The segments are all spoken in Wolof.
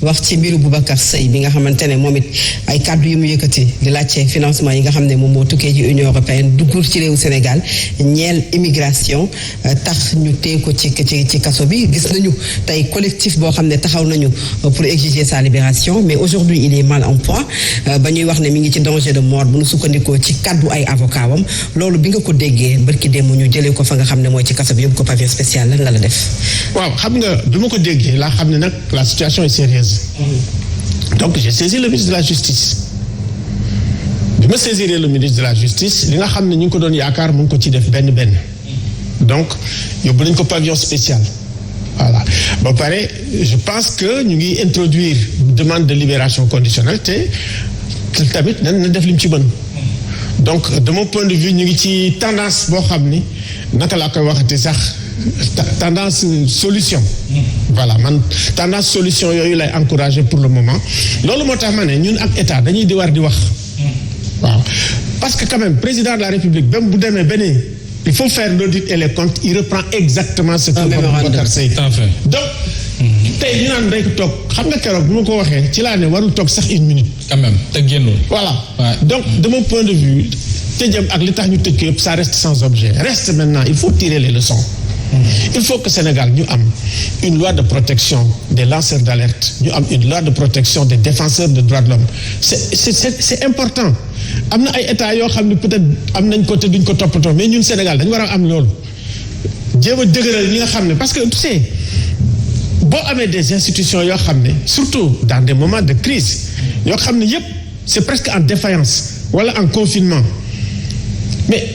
wax ci mbiru Boubacar Seye bi nga xamante ne moom it ay kàddu yu mu yëkkati di laajte financement yi nga xam ne moom moo tukkee ci Union européenne duggul ci réew Sénégal ñeel immigration tax ñu téye ko ci kaso bi. Gis nañu tey collectif boo xam ne taxaw nañu pour exiger sa libération mais aujourd'hui il est mal en point ba ñuy wax ne mi ngi ci danger de mort bu ñu sukkandikoo ci kàddu ay avocat wam loolu bi nga ko déggee barki démb ñu jëlee ko fa nga xam ne mooy ci kaso bi yóbbu ko pavillon spécial lan la def. waaw xam nga bi ma ko déggee laa xam ne nag la situation est sérieuse. Donc j'ai saisi le ministre de la justice. bi ma saisiree le ministre de la justice li nga xam ne ñu ngi ko doon yaakaar mu ngi ko ci def benn. Donc yóbbu nañ ko pavillon spécial. Voilà ba pare je pense que ñu ngi introduire demande de libération conditionnelle te tamit na def li mu ci mën. Donc de mon point de vue ñu ngi ci tendance boo xam ni naka laa koy waxati sax tendance solution. Voilà man tendance solution yooyu lay encourager pour le moment loolu moo tax ma ne ñun ak état dañuy di war di wax. waaw parce que quand même président de la République même bu demee beneen il faut faire l'audit et les comptes il reprend exactement ce que Boubacar Seye. Donc tey ñu naan day toog xam nga keroog bu ma ko waxee ci laa ne warul toog sax une minute. quand même te génnul. Voilà donc de mon point de vue tëjam ak li tax ñu tëj ko yëpp ça reste sans objet reste maintenant il faut tirer les leçons. Il faut que Sénégal ñu am une loi de protection des lanceurs d'alerte ñu am une loi de protection des défenseurs des droits de l'homme c'est important am na ay états yoo xam ne peut-être am nañ ko te duñ ko toppatoo mais ñun Sénégal dañu war a am loolu jéem a dëgëral ñi nga xam ne parce que tu sais boo amee des institutions yoo xam ne surtout dans des moments de crise yoo xam ne yépp c'est presque en défaillance wala en confinement mais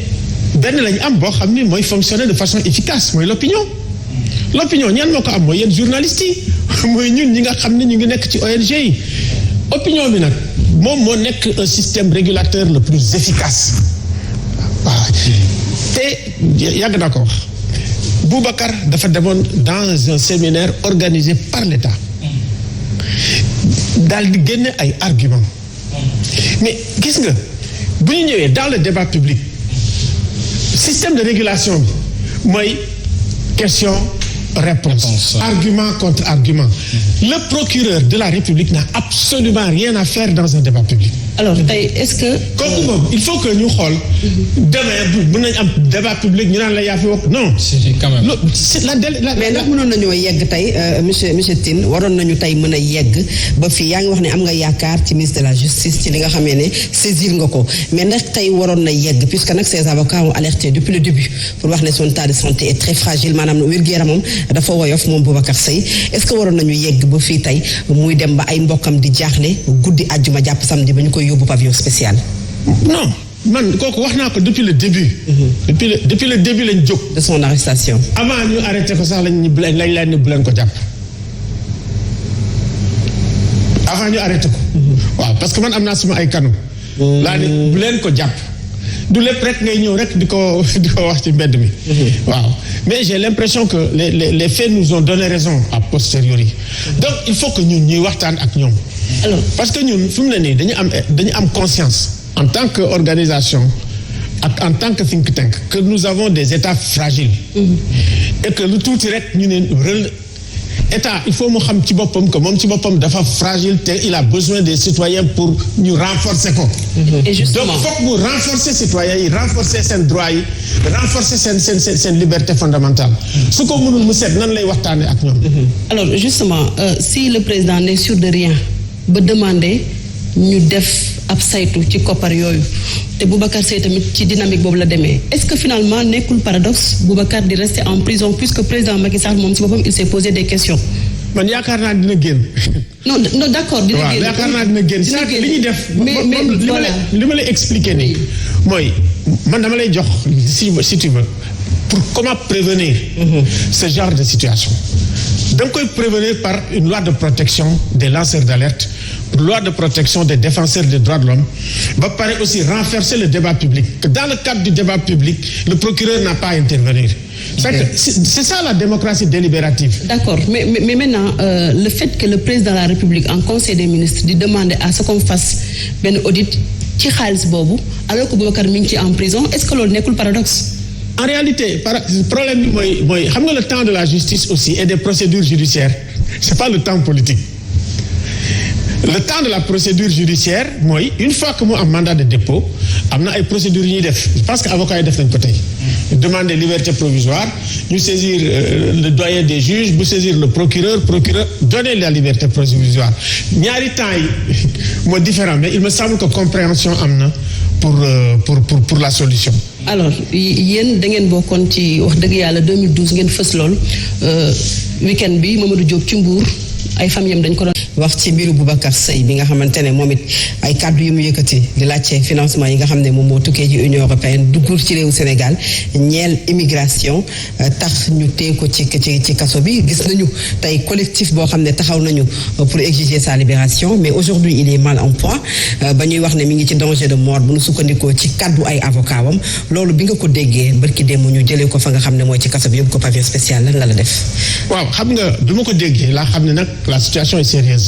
benn lañu am boo xam ni mooy fonctionner de façon efficace mooy l'opinion ñan moo ko am mooy yéen journalistes yi mooy ñun ñi nga xam ne ñu ngi nekk ci ONG yi opinion bi nag moom moo nekk un système régulateur le plus efficace waaw te yàgg naa ko wax Boubacar dafa demoon dans un séminaire organisé par l'État daal di génne ay arguments mais gis nga bu ñu ñëwee dans le débat public système de régulation bi mooy question réponse argument contre argument le procureur de la République n'a absolument rien à faire dans un débat public. Alors tey est-ce que. kooku moom il faut que ñu xool. demain mën nañ am débat public ñu naan la yaa fi wax non. quand même. c'est la mais ndax mënoon nañoo yegg tey monsieur Tine waroon nañu tey mën a yegg ba fii yaa ngi wax ne am nga yaakaar ci ministre de la justice ci li nga xamee ne saisir nga ko mais ndax tey waroon na yegg puisque nag ces avocats ont alerté depuis le début pour wax ne son état de santé est très fragile maanaam wér-gu-yaramam dafa woyof moom Boubacar Seye est-ce que waroon nañu yegg ba fii tey muy dem ba ay mbokkam di jaaxle guddi àjjuma jàpp samedi ba ñu koy yóbbu pavillon spécial. Non man kooku wax naa ko depuis le début. depuis le début lañ jóg. de son arrestation. avant ñu arrêté ko sax lañ ne bu leen ko jàpp. avant ñu arrêté ko. waaw parce que man am naa suma ay kanu. laa ne bu leen ko jàpp. du lépp rek ngay ñëw rek di ko wax ci mbedd mi. waaw mais j'ai l'impression que les faits nous ont donné raison a posteriori. Donc il faut que ñun ñuy waxtaan ak ñoom. Alors parce que ñun fi mu ne nii dañu am conscience en tant que organisation ak en tant que think tank que nous avons des états fragiles. Et que lu tuuti rek ñu ne état il faut mu xam ci boppam que moom ci boppam dafa fragile te il a besoin des citoyens pour ñu renforcer ko. Et justement donc foog mu renforcer citoyens yi renforcer seen droits yi renforcer seen liberté fondamentale. su ko mënul mu seet nan lay waxtaanee ak ñoom. Alors justement si le président n'est sûr de rien ba demander ñu def ab saytu ci koppar yooyu te Boubacar Seye tamit ci dynamique boobu la demee est-ce que finalement nekkul paradoxe Boubacar di rester en prison puisque président Macky Sall moom ci boppam il s'est posé des questions. man yaakaar naa dina génn. non d'accord dina génn. yaakaar naa dina génn c'est que li ñuy def. mais voilà li ma lay expliquer nii mooy man dama lay jox si tu veux pour comment prévenir. ce genre de situation. da nga koy prévenir par une loi de protection des lanceurs d'alerte, loi de protection des défenseurs des droits de l'homme, va pare aussi renforcer le débat public. Que dans le cadre du débat public, le procureur n'a pas à intervenir. C'est ça la démocratie délibérative. D'accord, mais maintenant, le fait que le président de la République, en Conseil des ministres, dit demander à ce qu'on fasse un audit ci xaalis boobu alors que Boubacar mi ngi ci en prison, est-ce que loolu nekkul paradoxe? En réalité, problème bi mooy xam nga le temps de la justice aussi et des procédures judiciaires, c'est pas le temps politique. le temps de la procédure judiciaire mooy une fois que mu am mandat de dépôt am na ay procédures yu ñuy def je pense que avocat yi def nañ ko tey demander liberté provisoire ñu saisir le doyen des juges bu saisir le procureur donner la liberté provisoire ñaari temps yi moo différent mais il me semble que compréhension am na pour la solution. alors yéen da ngeen bokkoon ci wax dëgg yàlla 2012 ngeen fës lool week-end bi Mamadou Diop ci Mbour ay famille am dañ ko doon wax ci mbiru Boubacar Seye bi nga xamante ne moom it ay kàddu yu mu yëkkati di laajte financement yi nga xam ne moom moo tukkee ci Union européenne duggur ci réewu Sénégal ñeel immigration tax ñu tee ko ci kaso bi gis nañu tey collectif boo xam ne taxaw nañu pour exiger sa libération mais aujourd'hui il est mal en point ba ñuy wax ne mi ngi ci danger de mort bu ñu sukkandikoo ci kàddu ay avocat wam loolu bi nga ko déggee barki démb ñu jëlee ko fa nga xam ne mooy ci kaso bi yóbbu ko pavillon spécial lan la def. waaw xam nga bi ma ko déggee laa xam ne nag la situation est sérieuse.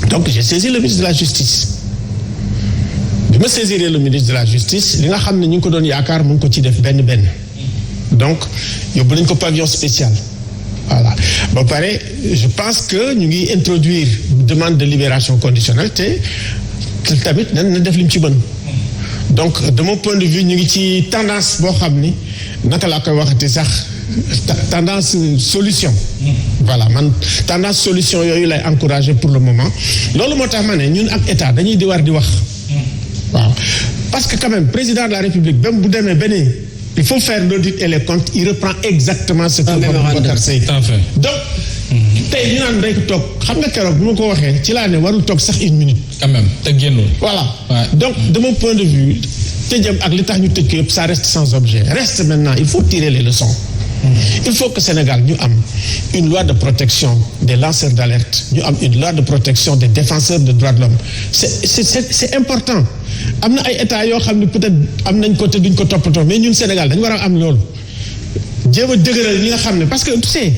Donc j'ai saisi le ministre de la justice bi ma saisiree le ministre de la justice li nga xam ne ñu ngi ko doon yaakaar mu ngi ko ci def benn donc yóbbu nañ ko pavillon spécial voilà ba pare je pense que ñu ngi introduire demande de libération conditionnelle te tamit na def li mu ci mën donc de mon point de vue ñu ngi ci tendance boo xam ni naka laa koy waxati sax tendance solution voilà man tendance solution yooyu lay encourager pour le moment loolu moo tax ma ne ñun ak état dañuy di war di wax waaw parce que quand même président de la République même bu demee beneen il faut faire l'audit et les comptes il reprend exactement ce que Boubacar Seye donc tey ñu naan day toog xam nga keroog bu ma ko waxee ci laa ne warul toog sax une minute quand même te génnul voilà donc de mon point de vue tëjam ak li tax ñu tëj ko yëpp ça reste sans objet reste maintenant il faut tirer les leçons. Il faut que Sénégal ñu am une loi de protection des lanceurs d'alerte ñu am une loi de protection des défenseurs des droits de l'homme c'est important am na ay états yoo xam ne peut-être am nañ ko te duñ ko toppatoo mais ñun Sénégal dañu war a am loolu jéem a dëgëral ñi nga xam ne parce que tu sais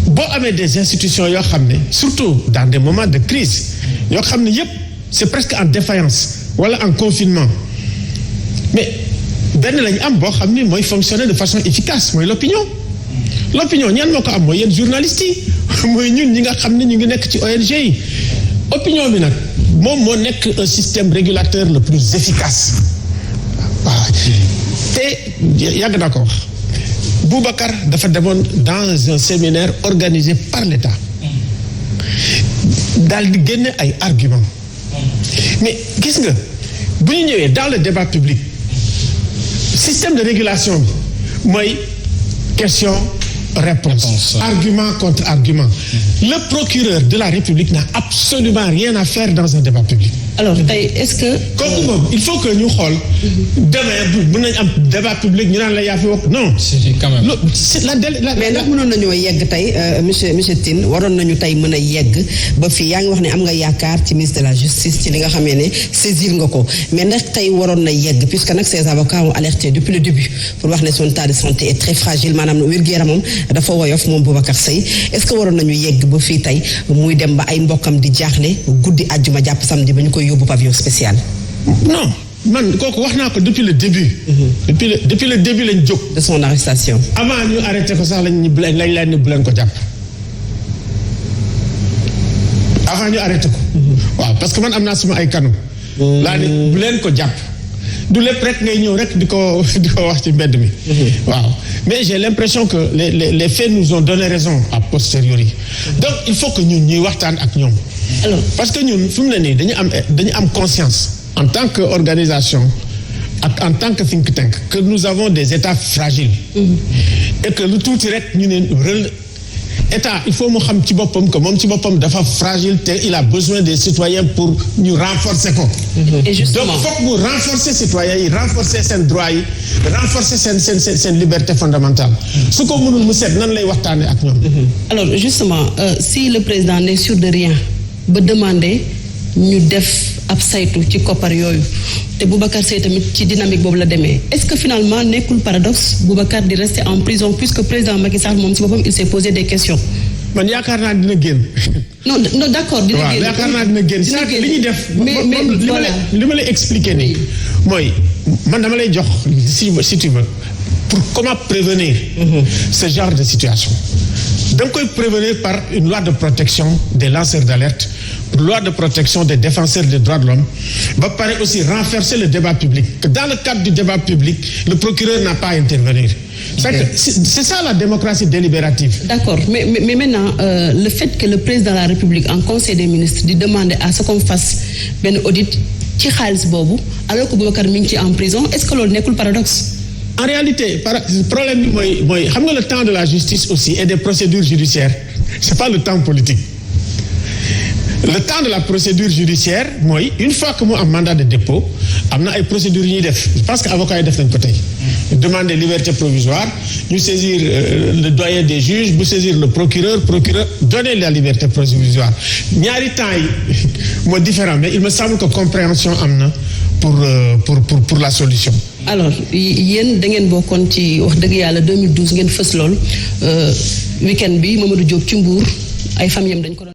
boo amee des institutions yoo xam ne surtout dans des moments de crise yoo xam ne yépp c'est presque en défaillance wala en confinement mais benn lañu am boo xam ni mooy fonctionner de façon efficace mooy l'opinion ñan moo ko am mooy yéen journalistes yi mooy ñun ñi nga xam ne ñu ngi nekk ci ONG yi opinion bi nag moom moo nekk un système régulateur le plus efficace waaw te yàgg naa ko wax Boubacar dafa demoon dans un séminaire organisé par l'État daal di génne ay arguments mais gis nga bu ñu ñëwee dans le débat public système de régulation bi mooy question réponse argument contre argument le procureur de la République n'a absolument rien à faire dans un débat public. Alors tey est-ce que. kooku moom il faut que ñu xool. demain mën nañ am débat public ñu naan la yaa fi wax non. c'est quand même. c'est la mais ndax mënoon nañoo yegg tey monsieur Tine waroon nañu tey mën a yegg ba fii yaa ngi wax ne am nga yaakaar ci ministre de la justice ci li nga xamee ne saisir nga ko mais ndax tey waroon na yegg puisque nag ces avocats ont alerté depuis le début pour wax ne son état de santé est très fragile maanaam wér-gu-yaramam dafa woyof moom Boubacar Seye est-ce que waroon nañu yegg ba fii tey muy dem ba ay mbokkam di jaaxle guddi àjjuma jàpp samedi ba ñu koy yóbbu pavillon spécial. non man kooku wax naa ko depuis le début. depuis le début lañ jóg. de son arrestation. avant ñu arrêté ko sax lañ leen ne bu leen ko jàpp. avant ñu arrêté ko. waaw parce que man am naa suma ay kanu. laa ne bu leen ko jàpp. du lépp rek ngay ñëw rek di ko wax ci mbedd mi. waaw mais j'ai l'impression que les faits nous ont donné raison a posteriori. donc il faut que ñun ñuy waxtaan ak ñoom. alors parce que ñun fi mu ne nii dañu am conscience en tant que organisation ak en tant que think tank que nous avons des états fragiles. et que lu tuuti rek ñu ne état il faut mu xam ci boppam que moom ci boppam dafa fragile te il a besoin des citoyens pour ñu renforcer ko. et justement donc foog mu renforcer citoyens yi renforcer seen droits yi renforcer seen liberté fondamentale. su ko mënul mu seet nan lay waxtaanee ak ñoom. alors justement si le président n'est sûr de rien ba demander ñu def ab saytu ci koppar yooyu te Boubacar Seye tamit ci dynamique boobu la demee est-ce que finalement nekkul paradoxe Boubacar di rester en prison puisque président Macky Sall moom ci boppam il s'est posé des questions. man yaakaar naa dina génn. non d'accord dina génn. waaw yaakaar naa dina génn c'est que li ñuy def. mais voilà li ma lay expliquer nii mooy man dama lay jox si tu veux pour comment prévenir. ce genre de situation. da nga koy prévenir par une loi de protection des lanceurs d'alerte loi de protection des défenseurs des droits de l'homme ba pare aussi renforcer le débat public. Dans le cadre du débat public le procureur n'a pas à intervenir. C'est ça la démocratie délibérative. D'accord, mais maintenant le fait que le président de la République en conseil des ministres di demander à ce qu'on fasse benn audit ci xaalis boobu alors que Boubacar mi ngi ci en prison est-ce que loolu nekkul paradoxe? En réalité problème bi mooy xam nga le temps de la justice aussi et des procédures judiciaires c'est pas le temps politique. Le temps de la procédure judiciaire mooy une fois que mu am mandat de dépôt am na ay procédures yu ñuy def parce que avocat yi def nañ ko tey demander liberté provisoire ñu saisir le doyen des juges bu saisir le procureur donner la liberté provisoire ñaari temps yi moo différent mais il me semble que compréhension am na pour la solution. Alors yéen da ngeen bokkoon ci wax dëgg yàlla 2012 ngeen fës lool week-end bi Mamadou Diop ci Mbour ay famille am dañ ko doon